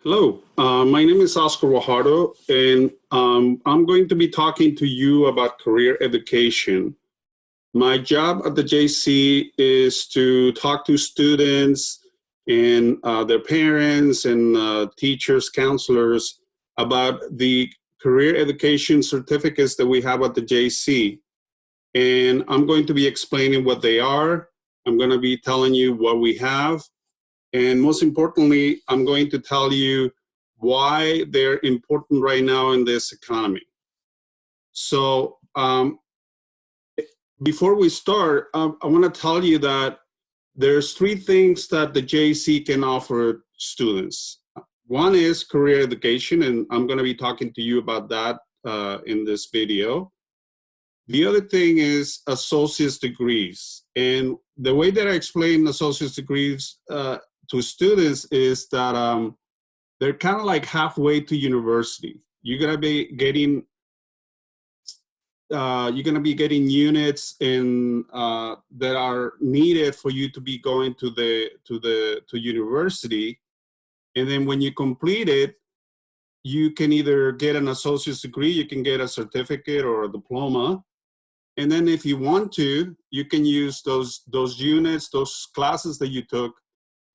Hello, my name is Oscar Guajardo, and I'm going to be talking to you about career education. My job at the JC is to talk to students and their parents and teachers, counselors about the career education certificates that we have at the JC. And I'm going to be explaining what they are. I'm going to be telling you what we have, and most importantly, I'm going to tell you why they're important right now in this economy. So before we start, I want to tell you that there's three things that the JC can offer students. One is career education, and I'm going to be talking to you about that in this video. The other thing is associate's degrees. And the way that I explain associate's degrees to students is that they're kind of like halfway to university. You're gonna be getting units in that are needed for you to be going to university, and then when you complete it, you can either get an associate's degree, you can get a certificate or a diploma, and then if you want to, you can use those units, those classes that you took,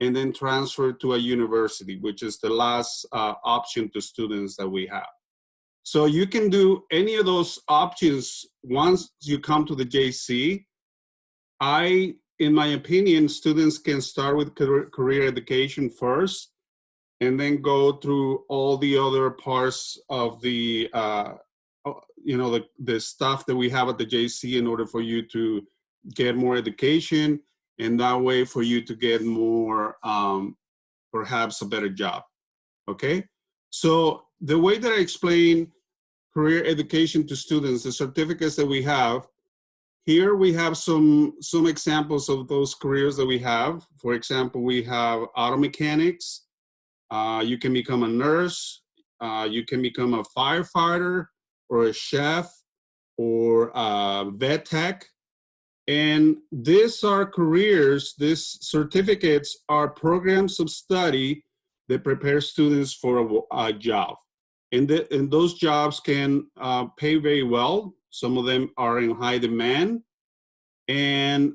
and then transfer to a university, which is the last option to students that we have. So you can do any of those options once you come to the JC. In my opinion, students can start with career education first, and then go through all the other parts of the the stuff that we have at the JC in order for you to get more education, and that way for you to get more, perhaps a better job, okay? So the way that I explain career education to students, the certificates that we have, here we have some examples of those careers that we have. For example, we have auto mechanics. You can become a nurse. You can become a firefighter or a chef or a vet tech. And these are careers, these certificates are programs of study that prepare students for a job. And those jobs can pay very well. Some of them are in high demand. And,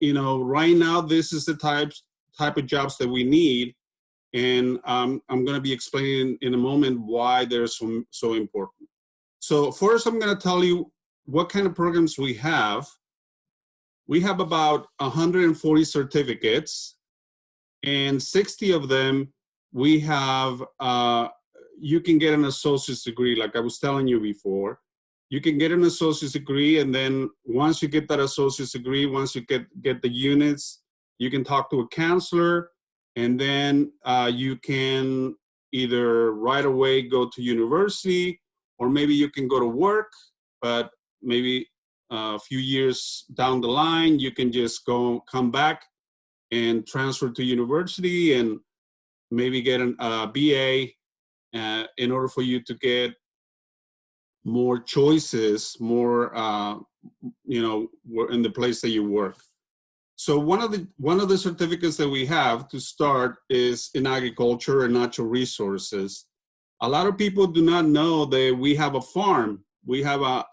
right now, this is the type of jobs that we need. And I'm going to be explaining in a moment why they're so important. So first, I'm going to tell you what kind of programs we have. We have about 140 certificates, and 60 of them we have, you can get an associate's degree, like I was telling you before. You can get an associate's degree, and then once you get that associate's degree, once you get the units, you can talk to a counselor, and then you can either right away go to university, or maybe you can go to work, but maybe a few years down the line, you can just come back and transfer to university and maybe get a BA in order for you to get more choices, more, in the place that you work. So one of the certificates that we have to start is in agriculture and natural resources. A lot of people do not know that we have a farm. We have a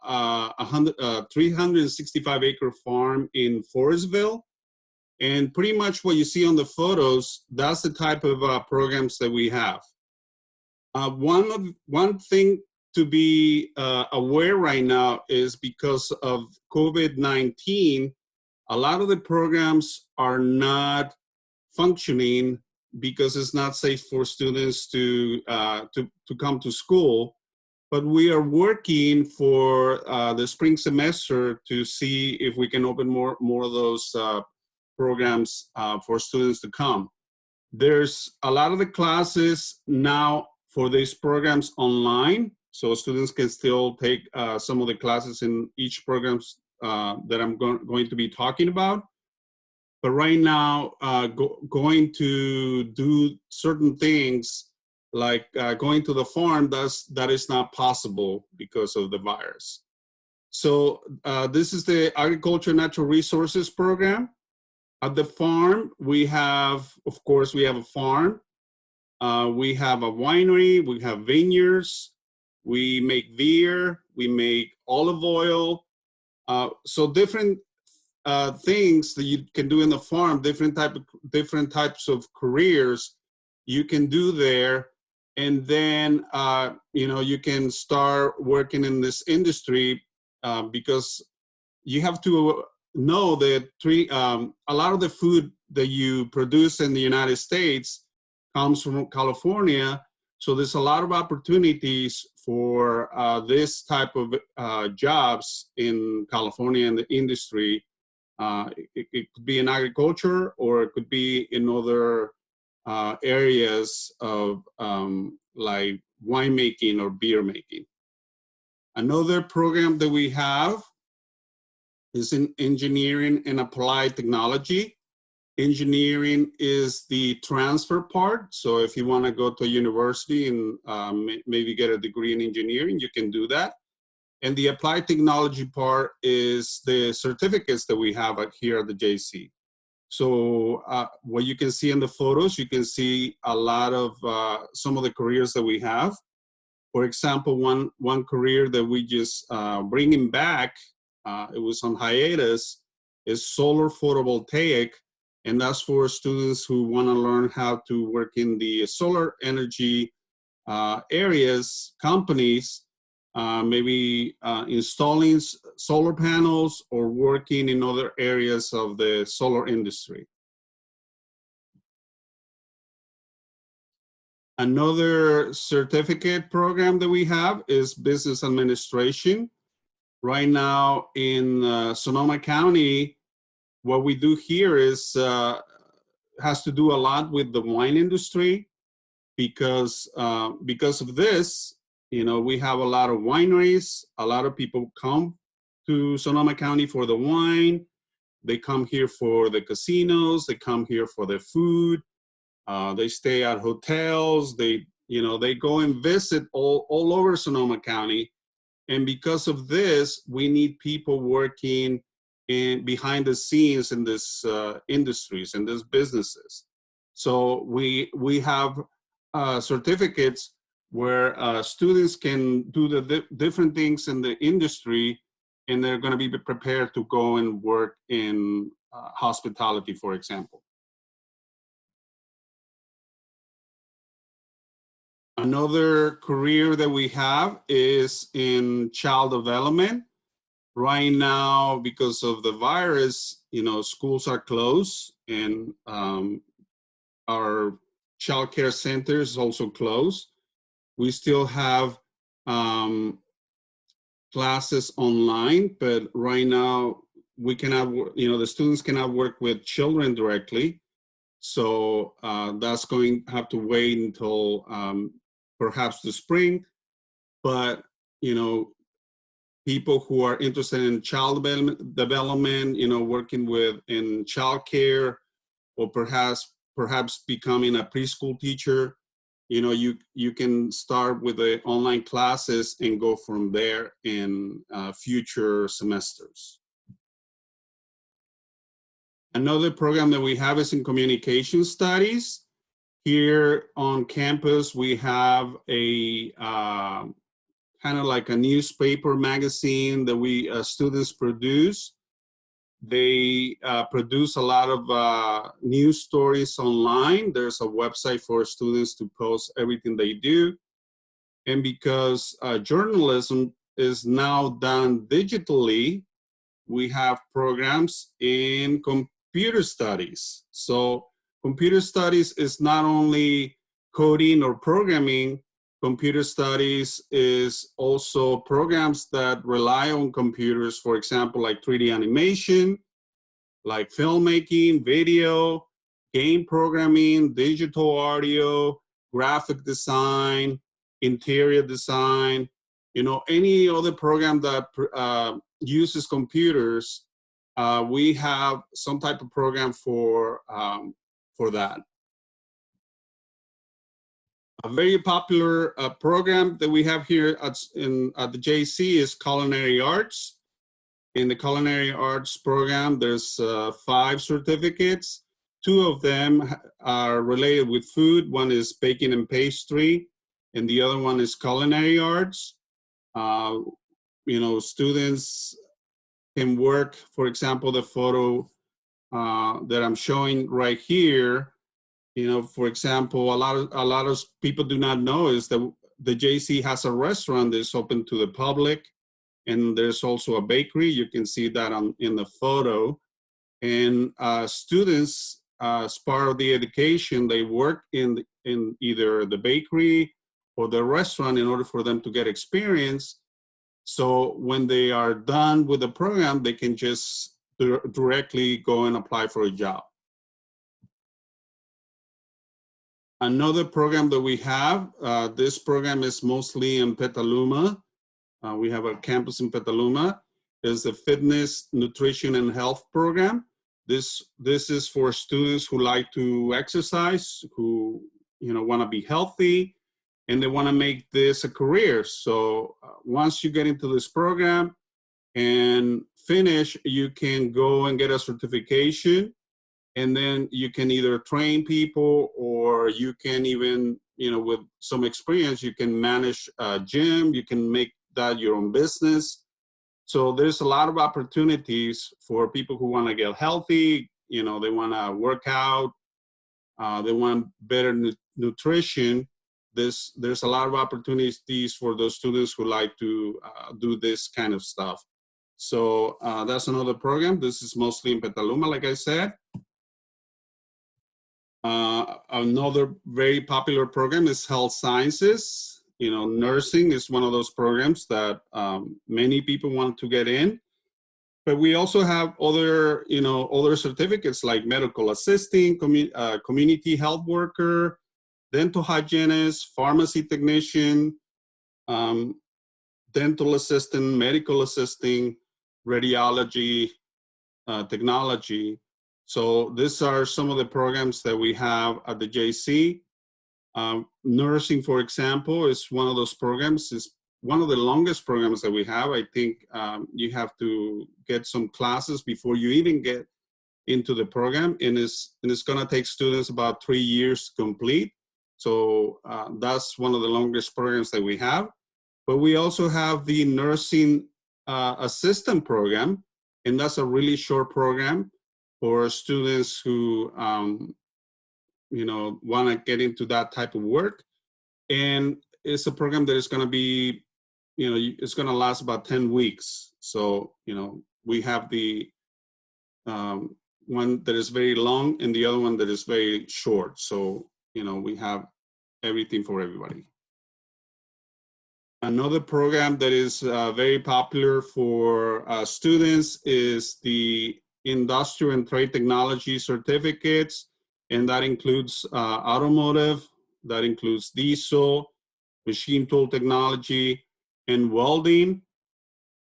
365-acre farm in Forestville, and pretty much what you see on the photos, that's the type of programs that we have. One thing to be aware right now is because of COVID-19, a lot of the programs are not functioning because it's not safe for students to come to school. But we are working for the spring semester to see if we can open more of those programs for students to come. There's a lot of the classes now for these programs online, so students can still take some of the classes in each programs that I'm going to be talking about. But right now, going to do certain things like going to the farm, that is not possible because of the virus. So this is the Agriculture Natural Resources Program. At the farm, we have, of course, we have a farm. We have a winery, we have vineyards, we make beer, we make olive oil. So different things that you can do in the farm, different types of careers you can do there. And then, you can start working in this industry because you have to know that a lot of the food that you produce in the United States comes from California. So there's a lot of opportunities for this type of jobs in California in the industry. It could be in agriculture, or it could be in other areas of like winemaking or beer making. Another program that we have is in engineering and applied technology. Engineering is the transfer part. So if you want to go to a university and maybe get a degree in engineering, you can do that. And the applied technology part is the certificates that we have here at the JC. So what you can see in the photos, you can see a lot of some of the careers that we have. For example, one career that we just bringing back, it was on hiatus, is solar photovoltaic. And that's for students who want to learn how to work in the solar energy areas, companies, maybe installing solar panels or working in other areas of the solar industry. Another certificate program that we have is business administration. Right now in Sonoma County, what we do here is has to do a lot with the wine industry because of this, we have a lot of wineries. A lot of people come to Sonoma County for the wine. They come here for the casinos. They come here for the food. They stay at hotels. They go and visit all over Sonoma County. And because of this, we need people working behind the scenes in this industries and these businesses. So we have certificates where students can do the different things in the industry, and they're going to be prepared to go and work in hospitality, for example. Another career that we have is in child development. Right now, because of the virus, schools are closed, and our child care centers also closed. We still have classes online, but right now we cannot, the students cannot work with children directly. So that's going to have to wait until perhaps the spring. But, people who are interested in child development, working in child care, or perhaps becoming a preschool teacher, you can start with the online classes and go from there in future semesters. Another program that we have is in communication studies. Here on campus, we have a kind of like a newspaper magazine that we students produce. They produce a lot of news stories online. There's a website for students to post everything they do. And because journalism is now done digitally, we have programs in computer studies. So computer studies is not only coding or programming. Computer studies is also programs that rely on computers, for example, like 3D animation, like filmmaking, video, game programming, digital audio, graphic design, interior design, any other program that uses computers, we have some type of program for that. A very popular program that we have here at the JC is Culinary Arts. In the Culinary Arts program, there's 5 certificates. Two of them are related with food. One is baking and pastry, and the other one is culinary arts. Uh, you know, students can work, for example, the photo that I'm showing right here. You know, for example, a lot of people do not know is that the JC has a restaurant that's open to the public, and there's also a bakery. You can see that in the photo. And students, as part of the education, they work in either the bakery or the restaurant in order for them to get experience. So when they are done with the program, they can just directly go and apply for a job. Another program that we have, this program is mostly in Petaluma. We have a campus in Petaluma. Is the Fitness, Nutrition, and Health program. This is for students who like to exercise, who want to be healthy, and they want to make this a career. So once you get into this program and finish, you can go and get a certification, and then you can either train people, or you can even, with some experience, you can manage a gym, you can make that your own business. So there's a lot of opportunities for people who want to get healthy, they want to work out, they want better nutrition. There's a lot of opportunities for those students who like to do this kind of stuff. So that's another program. This is mostly in Petaluma, like I said. Another very popular program is health sciences. Nursing is one of those programs that many people want to get in. But we also have other, other certificates like medical assisting, community health worker, dental hygienist, pharmacy technician, dental assistant, medical assisting, radiology, technology. So these are some of the programs that we have at the JC. Nursing, for example, is one of those programs. It's one of the longest programs that we have. I think you have to get some classes before you even get into the program, and it's going to take students about 3 years to complete. So that's one of the longest programs that we have. But we also have the nursing assistant program, and that's a really short program for students who want to get into that type of work. And it's a program that is going to be, it's going to last about 10 weeks. So, we have the one that is very long and the other one that is very short. So, we have everything for everybody. Another program that is very popular for students is the Industrial and Trade Technology certificates, and that includes automotive, that includes diesel, machine tool technology, and welding.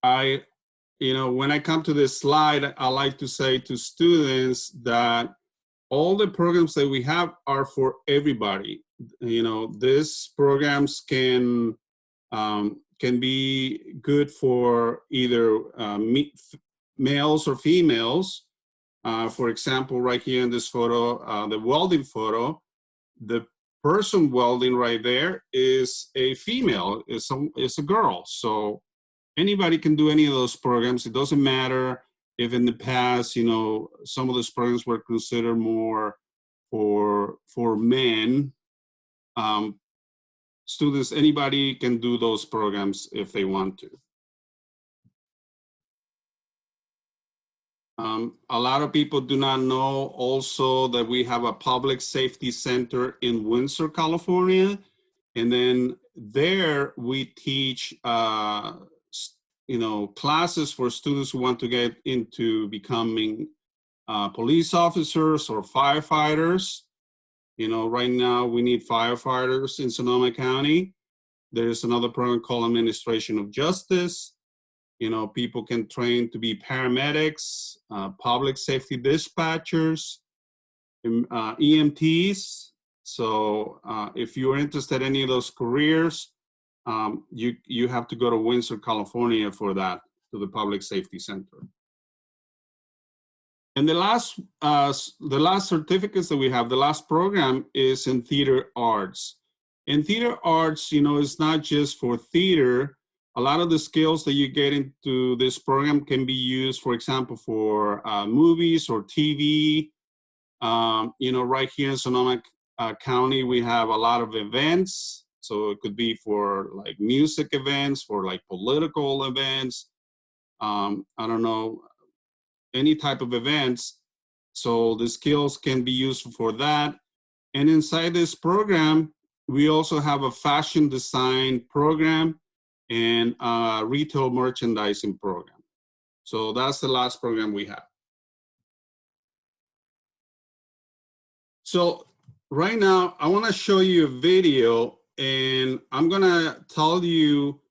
When I come to this slide, I like to say to students that all the programs that we have are for everybody. These programs can be good for either males or females. For example, right here in this photo, the welding photo, the person welding right there is a female, is a girl. So anybody can do any of those programs. It doesn't matter if in the past, some of those programs were considered more for men. Students, anybody can do those programs if they want to. A lot of people do not know also that we have a public safety center in Windsor, California. And then there we teach, classes for students who want to get into becoming police officers or firefighters. Right now we need firefighters in Sonoma County. There's another program called Administration of Justice. People can train to be paramedics, public safety dispatchers, EMTs. So if you're interested in any of those careers, you have to go to Windsor, California for that, to the Public Safety Center. And the last certificates that we have, the last program is in theater arts. And theater arts, you know, is not just for theater. A lot of the skills that you get into this program can be used, for example, for movies or TV. You know, right here in Sonoma County, we have a lot of events. So it could be for like music events, for like political events. I don't know, any type of events. So the skills can be used for that. And inside this program, we also have a fashion design program and a retail merchandising program. So that's the last program we have. So right now, I want to show you a video, and I'm going to tell you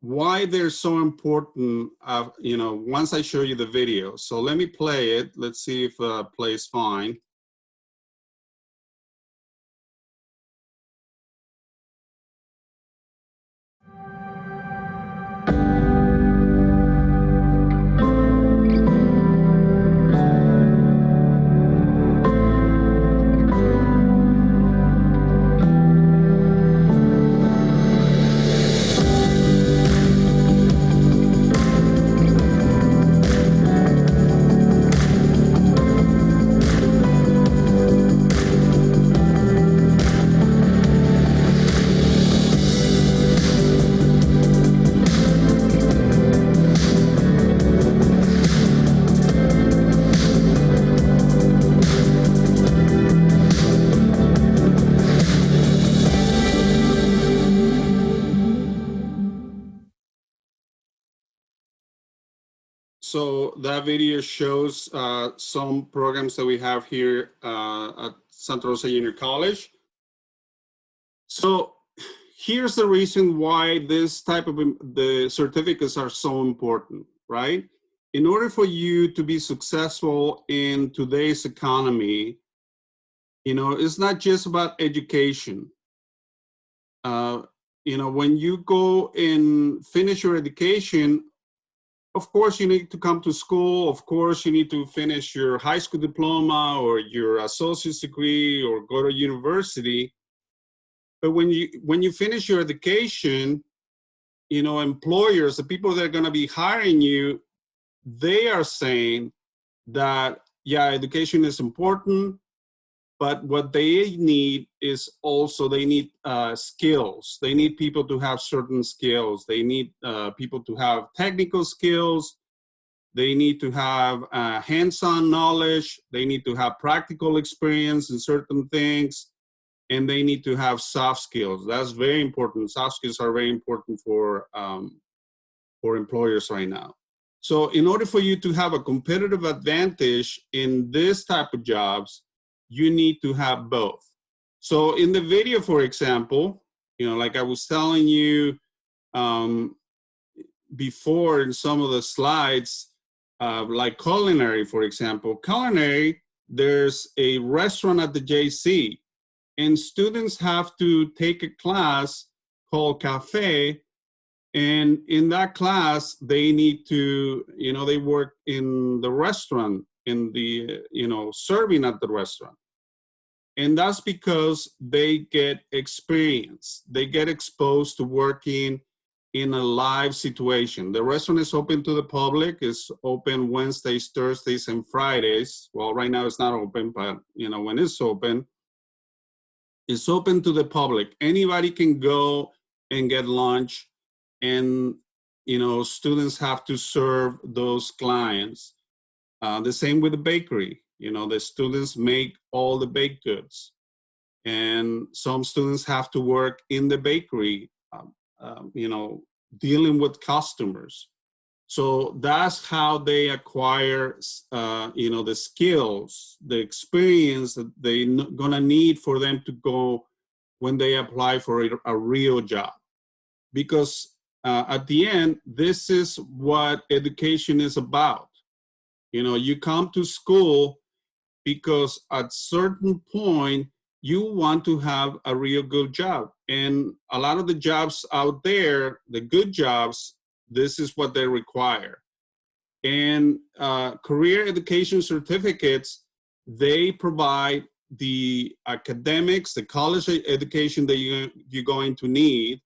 why they're so important, you know, once I show you the video. So let me play it. Let's see if it plays fine. So that video shows some programs that we have here at Santa Rosa Junior College. So here's the reason why this type of the certificates are so important, right? In order for you to be successful in today's economy, you know, it's not just about education. You know, when you go and finish your education, of course, you need to come to school. Of course, you need to finish your high school diploma or your associate's degree or go to university. But when you finish your education, you know, employers, the people that are going to be hiring you, they are saying that, yeah, education is important, but what they need is also, they need skills. They need people to have certain skills. They need people to have technical skills. They need to have hands-on knowledge. They need to have practical experience in certain things. And they need to have soft skills. That's very important. Soft skills are very important for employers right now. So in order for you to have a competitive advantage in this type of jobs, you need to have both. So in the video, for example, you know, like I was telling you before in some of the slides, like culinary, for example, culinary, there's a restaurant at the JC, and students have to take a class called Cafe. And in that class, they need to, you know, they work in the restaurant, in the, you know, serving at the restaurant. And that's because they get experience. They get exposed to working in a live situation. The restaurant is open to the public. It's open Wednesdays, Thursdays, and Fridays. Well, right now it's not open, but, you know, when it's open to the public. Anybody can go and get lunch, and, you know, students have to serve those clients. The same with the bakery. You know, the students make all the baked goods, and some students have to work in the bakery, you know, dealing with customers. So that's how they acquire, you know, the skills, the experience that they're gonna need for them to go when they apply for a real job. Because at the end, this is what education is about. You know, you come to school because at certain point, you want to have a real good job. And a lot of the jobs out there, the good jobs, this is what they require. And career education certificates, they provide the academics, the college education that you're going to need,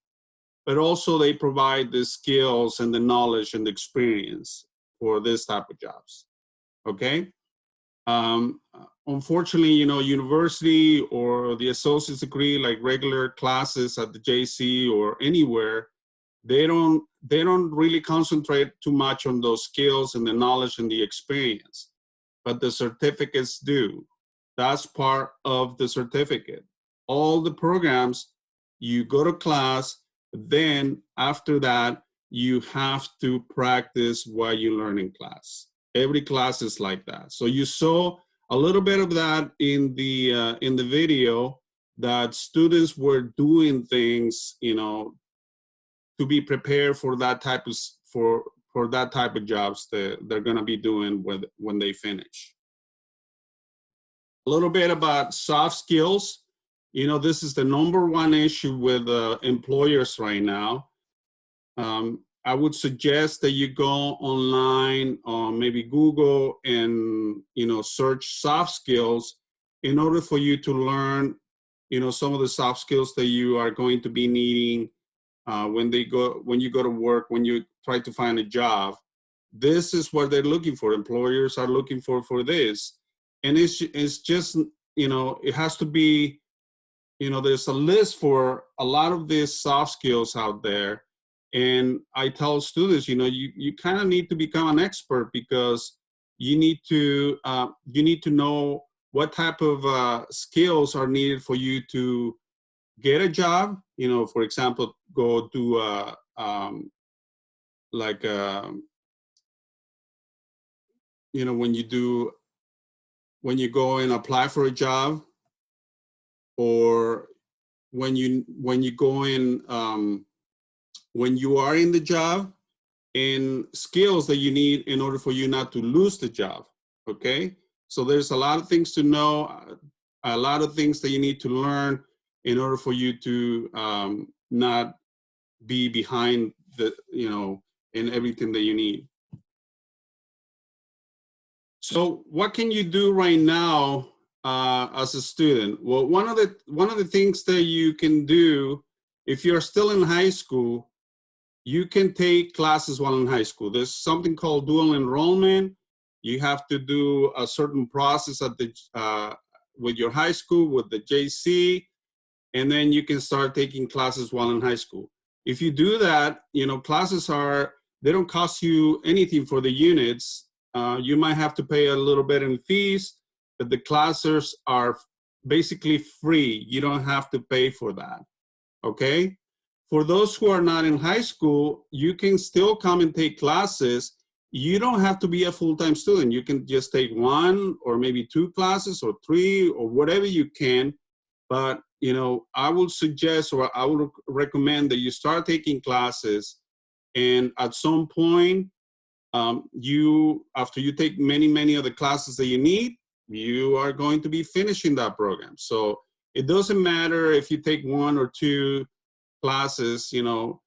but also they provide the skills and the knowledge and the experience for this type of jobs, okay? Unfortunately, you know, university or the associate's degree, like regular classes at the JC or anywhere, they don't really concentrate too much on those skills and the knowledge and the experience, but the certificates do. That's part of the certificate. All the programs, you go to class, then after that, you have to practice what you learn in class. Every class is like that. So you saw a little bit of that in the video, that students were doing things, you know, to be prepared for that type of for that type of jobs that they're going to be doing when they finish. A little bit about soft skills. You know, this is the #1 issue with employers right now. I would suggest that you go online or maybe Google and, you know, search soft skills in order for you to learn, you know, some of the soft skills that you are going to be needing when you go to work, when you try to find a job. This is what they're looking for. Employers are looking for this. And it's just, you know, it has to be, you know, there's a list for a lot of these soft skills out there. And I tell students, you know, you kind of need to become an expert, because you need to know what type of skills are needed for you to get a job. You know, for example, go do you know, when you go and apply for a job, or when you go in, when you are in the job, and skills that you need in order for you not to lose the job, okay? So there's a lot of things to know, a lot of things that you need to learn in order for you to not be behind the, you know, in everything that you need. So what can you do right now as a student? Well, one of the things that you can do, if you're still in high school, you can take classes while in high school. There's something called dual enrollment. You have to do a certain process at the with your high school, with the JC, and then you can start taking classes while in high school. If you do that, you know, classes they don't cost you anything for the units. You might have to pay a little bit in fees, but the classes are basically free. You don't have to pay for that, okay? For those who are not in high school, you can still come and take classes. You don't have to be a full-time student. You can just take 1 or maybe 2 classes or 3 or whatever you can. But, you know, I would suggest, or I would recommend, that you start taking classes, and at some point, after you take many of the classes that you need, you are going to be finishing that program. So it doesn't matter if you take 1 or 2 classes, you know,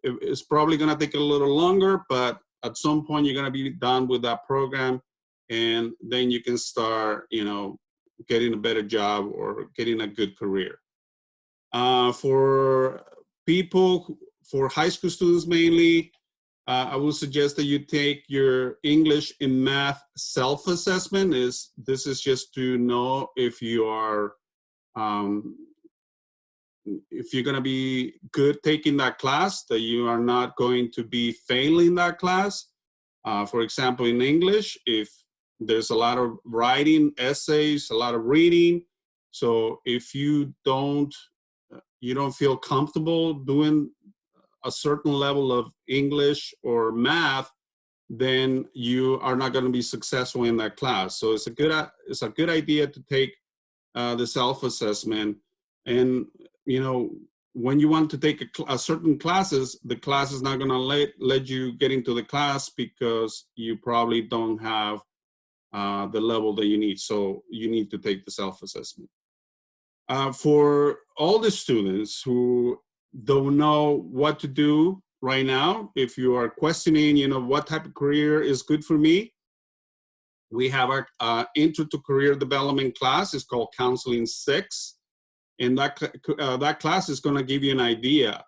it's probably going to take a little longer, but at some point you're going to be done with that program, and then you can start, you know, getting a better job or getting a good career. For high school students mainly, I would suggest that you take your English and math self-assessment. This is just to know if you are if you're going to be good taking that class, that you are not going to be failing that class. For example, in English, if there's a lot of writing, essays, a lot of reading, so if you don't feel comfortable doing a certain level of English or math, then you are not going to be successful in that class. So it's a good idea to take the self-assessment. And, you know, when you want to take a certain classes, the class is not going to let you get into the class, because you probably don't have the level that you need. So you need to take the self-assessment. For all the students who don't know what to do right now, if you are questioning, you know, what type of career is good for me, we have our Intro to Career Development class. It's called Counseling 6. And that class is going to give you an idea.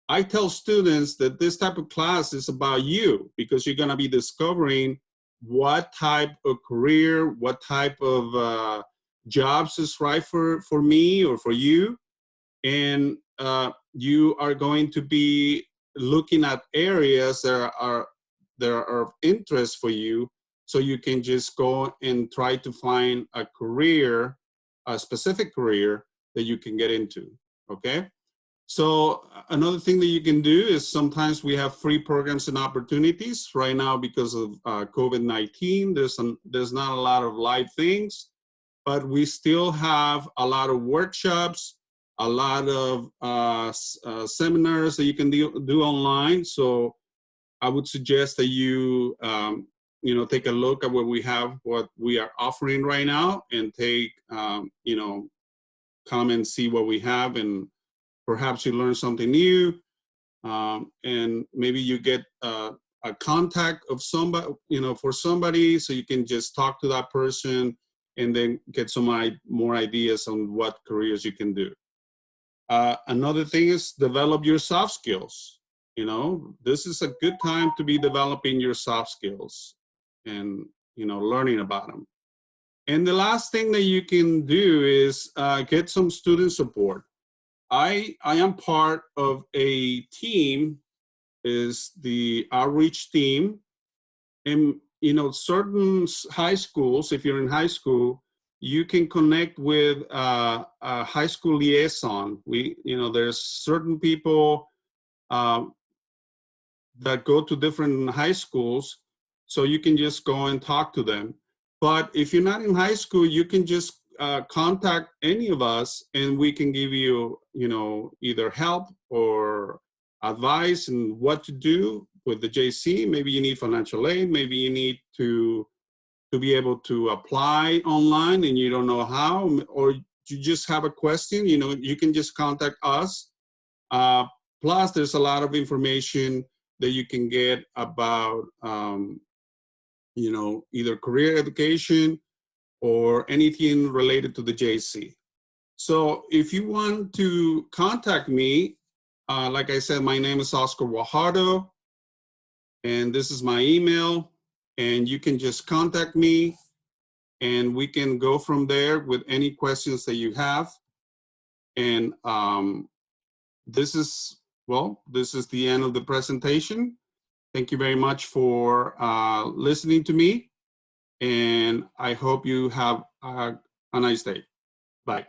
I tell students that this type of class is about you, because you're going to be discovering what type of career, what type of jobs is right for me or for you. And you are going to be looking at areas that are of interest for you, so you can just go and try to find a career, a specific career that you can get into, okay? So another thing that you can do is sometimes we have free programs and opportunities. Right now, because of COVID-19, there's not a lot of live things, but we still have a lot of workshops, a lot of seminars that you can do online. So I would suggest that you, you know, take a look at what we are offering right now, and take, you know, come and see what we have, and perhaps you learn something new, and maybe you get a contact of somebody, you know, for somebody, so you can just talk to that person and then get some more ideas on what careers you can do. Another thing is develop your soft skills. You know, this is a good time to be developing your soft skills and, you know, learning about them. And the last thing that you can do is get some student support. I am part of a team, is the outreach team. And, you know, certain high schools, if you're in high school, you can connect with a high school liaison. You know, there's certain people that go to different high schools, so you can just go and talk to them. But if you're not in high school, you can just contact any of us, and we can give you, you know, either help or advice on what to do with the JC. Maybe you need financial aid. Maybe you need to be able to apply online and you don't know how, or you just have a question. You know, you can just contact us. Plus, there's a lot of information that you can get about, you know, either career education or anything related to the JC. So if you want to contact me, like I said, my name is Oscar Guajardo, and this is my email, and you can just contact me, and we can go from there with any questions that you have. And this is the end of the presentation. Thank you very much for listening to me, and I hope you have a nice day. Bye.